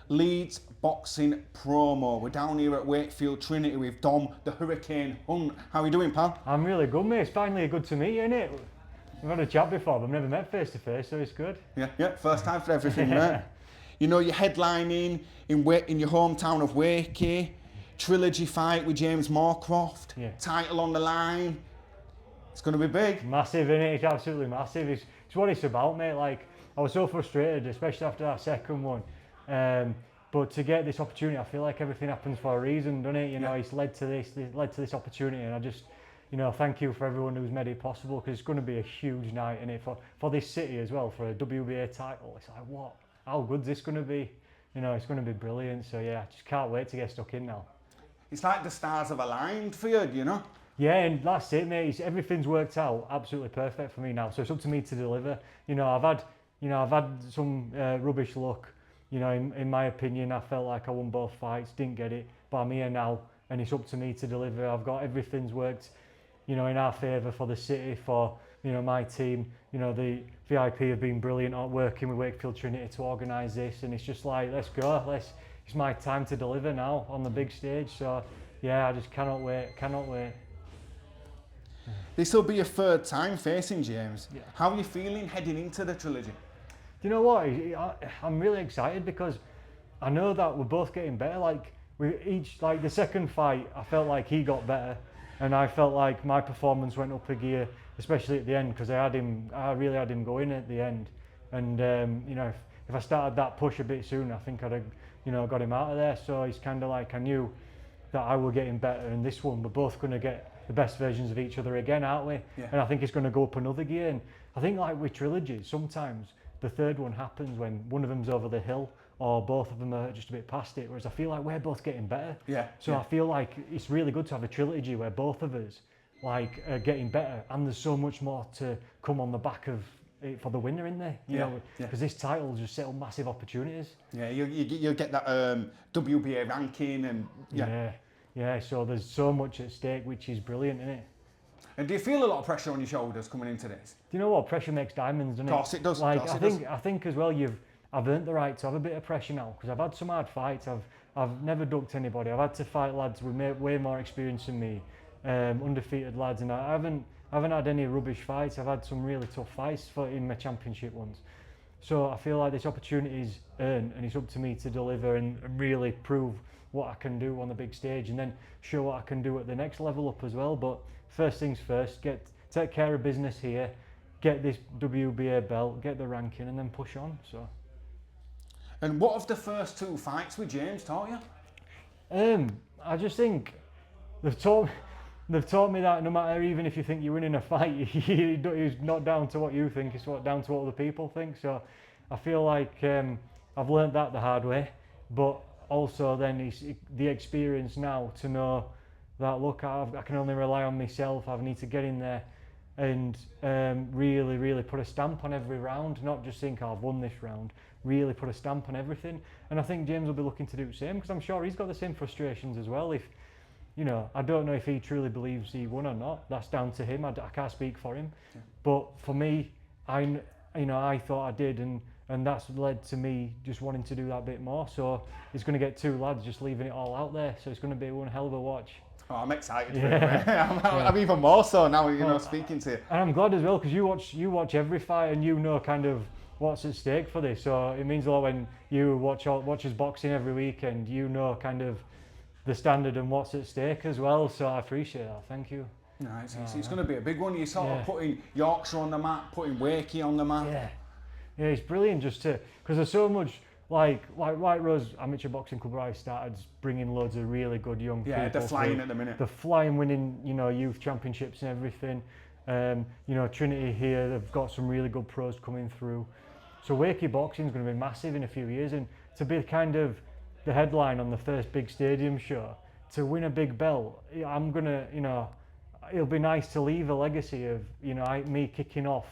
Leeds boxing promo. We're down here at Wakefield Trinity with Dom, the Hurricane Hunt. How are you doing, pal? I'm really good, mate. It's finally good to meet you, innit? We've had a chat before, but we've never met face to face, so it's good. Yeah, first time for everything, mate. You know, you're headlining in your hometown of Wakey. Trilogy fight with James Moorcroft. Yeah. Title on the line. It's going to be big. Massive, innit? It's absolutely massive. It's what it's about, mate. Like, I was so frustrated, especially after that second one. But to get this opportunity, I feel like everything happens for a reason, doesn't it? You know, it's led to this opportunity, and I just, you know, thank you for everyone who's made it possible, because it's going to be a huge night, innit? For this city as well, for a WBA title. It's like, what? How good's this going to be? You know, it's going to be brilliant. So yeah, I just can't wait to get stuck in now. It's like the stars have aligned for you, you know? Yeah, and that's it, mate. Everything's worked out absolutely perfect for me now. So it's up to me to deliver. You know, I've had some rubbish luck. You know, in my opinion, I felt like I won both fights, didn't get it, but I'm here now, and it's up to me to deliver. I've got everything's worked, you know, in our favour for the city, for, you know, my team. You know, the VIP have been brilliant at working with Wakefield Trinity to organise this, and it's just like, let's go. It's my time to deliver now on the big stage. So yeah, I just cannot wait. This will be your third time facing James. Yeah. How are you feeling heading into the Trilogy? Do you know what? I'm really excited because I know that we're both getting better. Like the second fight, I felt like he got better, and I felt like my performance went up a gear, especially at the end, because I really had him going at the end. And you know, if I started that push a bit sooner, I think I'd have, you know, got him out of there. So it's kind of like I knew that I were getting better, and this one we're both going to get the best versions of each other again, aren't we? Yeah. And I think it's going to go up another gear. And I think, like with trilogies, sometimes the third one happens when one of them's over the hill or both of them are just a bit past it, whereas I feel like we're both getting better. Yeah. So I feel like it's really good to have a trilogy where both of us like are getting better, and there's so much more to come on the back of it for the winner, in there, you know, because this title will just set up massive opportunities. Yeah, you get that WBA ranking, and yeah, so there's so much at stake, which is brilliant, isn't it? And do you feel a lot of pressure on your shoulders coming into this? Do you know what? Pressure makes diamonds, doesn't it? Of course it does. Like, I think as well, I've earned the right to have a bit of pressure now, because I've had some hard fights. I've never ducked anybody. I've had to fight lads with way more experience than me, undefeated lads, and I haven't had any rubbish fights. I've had some really tough fights in my championship ones. So I feel like this opportunity is earned, and it's up to me to deliver and really prove what I can do on the big stage, and then show what I can do at the next level up as well. But first things first, take care of business here, get this WBA belt, get the ranking, and then push on. So. And what have the first two fights with James taught you? I just think they've taught me that no matter, even if you think you're winning a fight, it's not down to what you think, it's down to what other people think. So I feel like I've learnt that the hard way, but also then it's the experience now to know that, look, I can only rely on myself. I need to get in there and really put a stamp on every round, not just think, oh, I've won this round, really put a stamp on everything. And I think James will be looking to do the same, because I'm sure he's got the same frustrations as well. If, you know, I don't know if he truly believes he won or not. That's down to him. I can't speak for him. Yeah. But for me, I thought I did, and that's led to me just wanting to do that bit more. So it's going to get two lads just leaving it all out there. So it's going to be one hell of a watch. Oh, I'm excited. I'm even more so now, you know, speaking to you. And I'm glad as well, because you watch every fight, and you know kind of what's at stake for this. So it means a lot when you watch his boxing every weekend. You know kind of the standard and what's at stake as well. So I appreciate that. Thank you. No, it's going to be a big one. You're sort of putting Yorkshire on the map, putting Wakey on the map. Yeah, it's brilliant just to, because there's so much, like White Rose Amateur Boxing Club, where I started bringing loads of really good young people. Yeah, they're flying at the minute. They're flying, winning, you know, youth championships and everything. You know, Trinity here, they've got some really good pros coming through. So Wakey Boxing is going to be massive in a few years, and to be kind of the headline on the first big stadium show, to win a big belt, I'm gonna, you know, it'll be nice to leave a legacy of, you know, me kicking off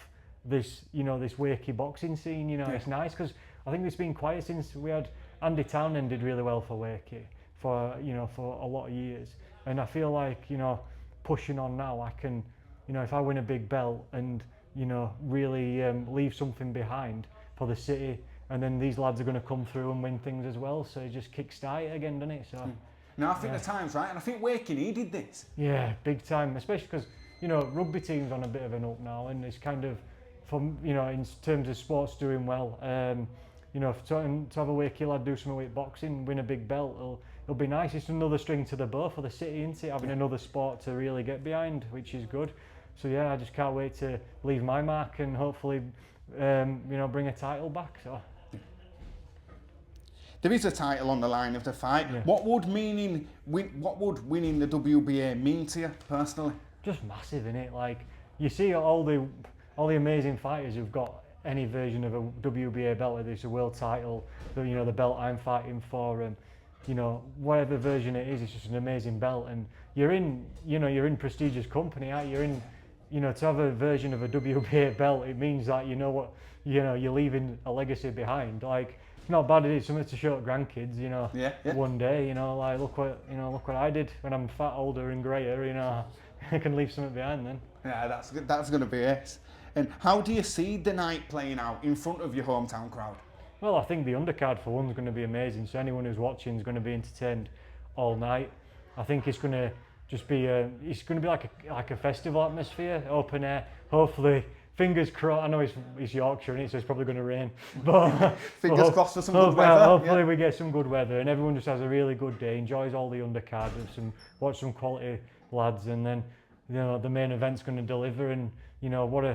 this, you know, this Wakey boxing scene. You know, it's nice, because I think it's been quiet since we had Andy Townend did really well for Wakey for a lot of years, and I feel like, you know, pushing on now, I can, you know, if I win a big belt and, you know, really leave something behind for the city and then these lads are going to come through and win things as well. So it just kickstart it again, doesn't it? So. No, I think the time's right, and I think Wakey needed this. Yeah, big time, especially because, you know, rugby team's on a bit of an up now, and it's kind of, from, you know, in terms of sports doing well, you know, to have a Wakey lad do something with boxing, win a big belt, it'll be nice. It's another string to the bow for the city, isn't it? Having another sport to really get behind, which is good. So yeah, I just can't wait to leave my mark and hopefully, you know, bring a title back. So. There is a title on the line of the fight. Yeah. What would winning the WBA mean to you personally? Just massive, innit? Like, you see all the amazing fighters who've got any version of a WBA belt, whether it's a world title, you know, the belt I'm fighting for, and you know, whatever version it is, it's just an amazing belt. And you're in prestigious company, aren't you? You're in, you know, to have a version of a WBA belt, it means that you know what, you know, you're leaving a legacy behind. Like, it's not bad, it is something to show grandkids, you know. Yeah. One day, you know, like look what I did when I'm fat, older and greyer, you know, I can leave something behind then. Yeah, that's good. That's going to be it. And how do you see the night playing out in front of your hometown crowd? Well, I think the undercard for one is going to be amazing. So anyone who's watching is going to be entertained all night. I think it's going to just be like a festival atmosphere, open air. Hopefully. Fingers crossed. I know it's Yorkshire, so it's probably going to rain. But fingers crossed for some good weather. Hopefully we get some good weather and everyone just has a really good day, enjoys all the undercard, and watch some quality lads, and then, you know, the main event's going to deliver, and you know what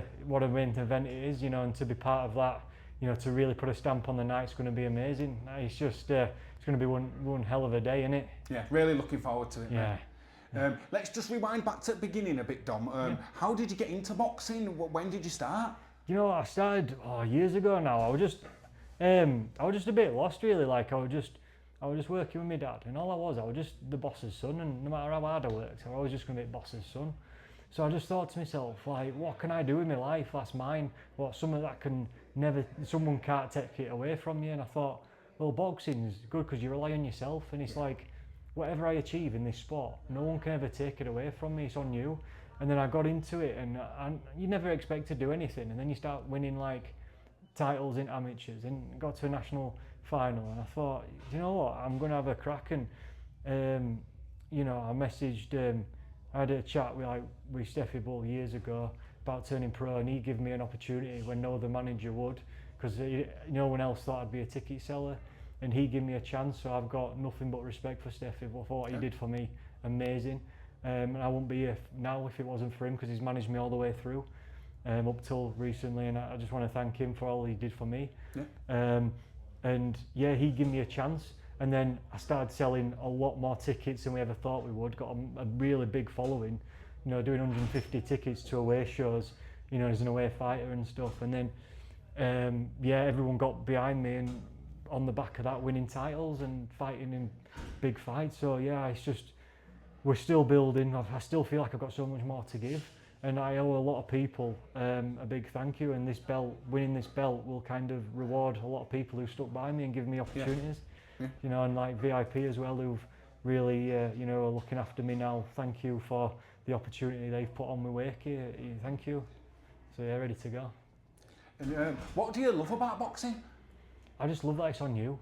a main event it is, you know, and to be part of that, you know, to really put a stamp on the night, it's going to be amazing. It's just it's going to be one hell of a day, isn't it? Yeah, really looking forward to it. Yeah. Mate. Let's just rewind back to the beginning a bit, Dom. How did you get into boxing? When did you start? You know, I started years ago now. I was just a bit lost, really. Like I was just working with my dad, and all I was just the boss's son. And no matter how hard I worked, I was just going to be boss's son. So I just thought to myself, like, what can I do with my life? That's mine. What, something that someone can't take it away from you. And I thought, well, boxing's good because you rely on yourself, and it's like, whatever I achieve in this sport, no one can ever take it away from me, it's on you. And then I got into it, and you never expect to do anything, and then you start winning like titles in amateurs, and got to a national final, and I thought, you know what, I'm going to have a crack. And you know, I messaged, I had a chat with Steffi Bull years ago about turning pro, and he gave me an opportunity when no other manager would, because no one else thought I'd be a ticket seller. And he gave me a chance, so I've got nothing but respect for Steffi for what he did for me. Amazing. And I wouldn't be here now if it wasn't for him, because he's managed me all the way through, up till recently, and I just want to thank him for all he did for me. Yeah. And yeah, he gave me a chance, and then I started selling a lot more tickets than we ever thought we would. Got a really big following, you know, doing 150 tickets to away shows, you know, as an away fighter and stuff. And then, yeah, everyone got behind me, and on the back of that, winning titles and fighting in big fights. So yeah, it's just, we're still building. I still feel like I've got so much more to give, and I owe a lot of people a big thank you. And winning this belt will kind of reward a lot of people who stuck by me and give me opportunities. Yeah. You know, and like VIP as well, who've really you know, are looking after me now. Thank you for the opportunity they've put on me, Wakey. Thank you. So yeah, ready to go. And what do you love about boxing? I just love that it's on you.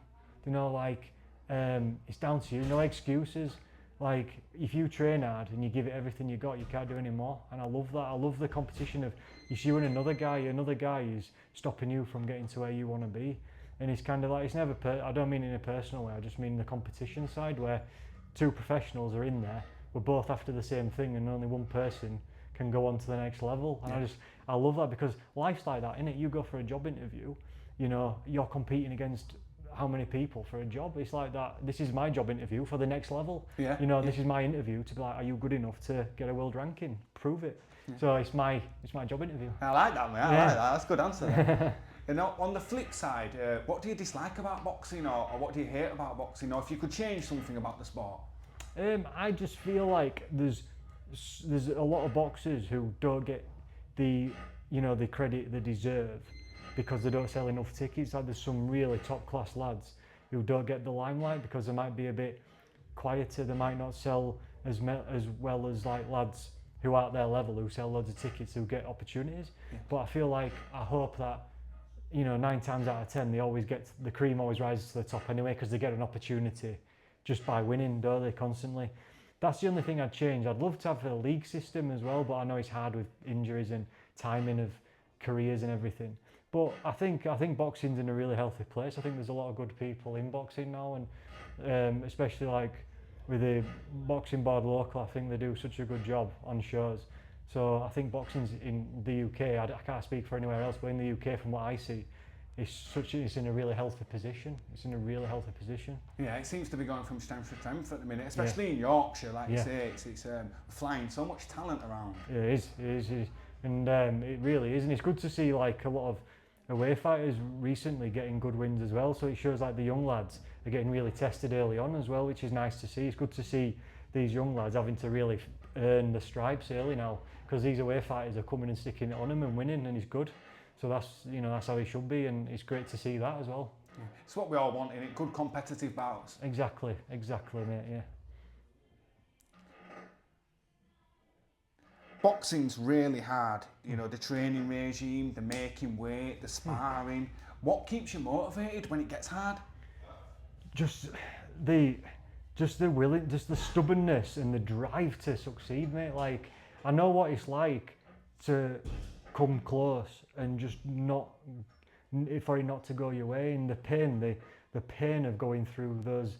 You know, like, it's down to you, no excuses. Like, if you train hard and you give it everything you got, you can't do any more. And I love that. I love the competition of you and another guy is stopping you from getting to where you want to be. And it's kind of like, it's never, I don't mean in a personal way, I just mean the competition side, where two professionals are in there, we're both after the same thing, and only one person can go on to the next level. And I love that, because life's like that, innit? You go for a job interview, you know, you're competing against how many people for a job. It's like that. This is my job interview for the next level. Yeah. You know, this is my interview to be like, are you good enough to get a world ranking? Prove it. Yeah. So it's my job interview. I like that, mate. I like that. That's a good answer. You know, on the flip side, what do you dislike about boxing, or what do you hate about boxing, or if you could change something about the sport? I just feel like there's a lot of boxers who don't get the credit they deserve, because they don't sell enough tickets. Like, there's some really top class lads who don't get the limelight because they might be a bit quieter, they might not sell as well as like lads who are at their level, who sell loads of tickets, who get opportunities. Yeah. But I feel like, I hope that you know, 9 times out of 10, the cream always rises to the top anyway, because they get an opportunity just by winning, don't they, constantly. That's the only thing I'd change. I'd love to have a league system as well, but I know it's hard with injuries and timing of careers and everything. But I think boxing's in a really healthy place. I think there's a lot of good people in boxing now, and especially like with the boxing board local, I think they do such a good job on shows. So I think boxing's in the UK, I can't speak for anywhere else, but in the UK, from what I see, it's in a really healthy position. It's in a really healthy position. Yeah, it seems to be going from strength to strength at the minute, especially in Yorkshire, like you say, it's flying so much talent around. It is. And it really is, and it's good to see like a lot of away fighters recently getting good wins as well, so it shows like the young lads are getting really tested early on as well, which is nice to see. It's good to see these young lads having to really earn the stripes early now, because these away fighters are coming and sticking it on them and winning, and it's good. So that's how it should be, and it's great to see that as well. Yeah. It's what we all want, innit? Good competitive bouts. Exactly, mate, yeah. Boxing's really hard, you know, the training regime, the making weight, the sparring. What keeps you motivated when it gets hard? Just the stubbornness and the drive to succeed, mate. Like, I know what it's like to come close and just for it not to go your way, and the pain of going through those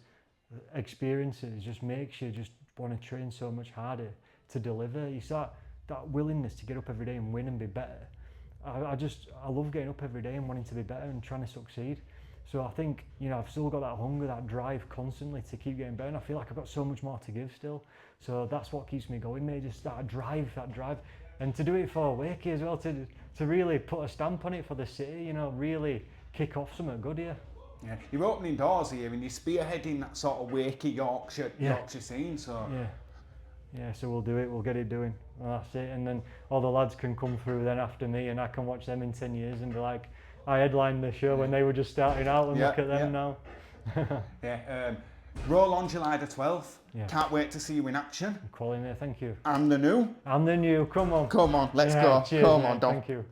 experiences just makes you just want to train so much harder to deliver. It's that willingness to get up every day and win and be better. I love getting up every day and wanting to be better and trying to succeed. So I think, you know, I've still got that hunger, that drive constantly to keep getting better, and I feel like I've got so much more to give still. So that's what keeps me going, mate, just that drive. And to do it for Wakey as well, to really put a stamp on it for the city, you know, really kick off something good here. Yeah, you're opening doors here and you're spearheading that sort of Wakey Yorkshire scene, so... Yeah, so we'll do it, we'll get it doing. Well, that's it, and then all the lads can come through then after me, and I can watch them in 10 years and be like, I headlined the show when they were just starting out, and look at them now. Roll on July the 12th. Yeah. Can't wait to see you in action. Colin there, thank you. I'm the new. I'm the new, come on. Come on, let's go. Cheers, come mate. on, Dom. Thank you.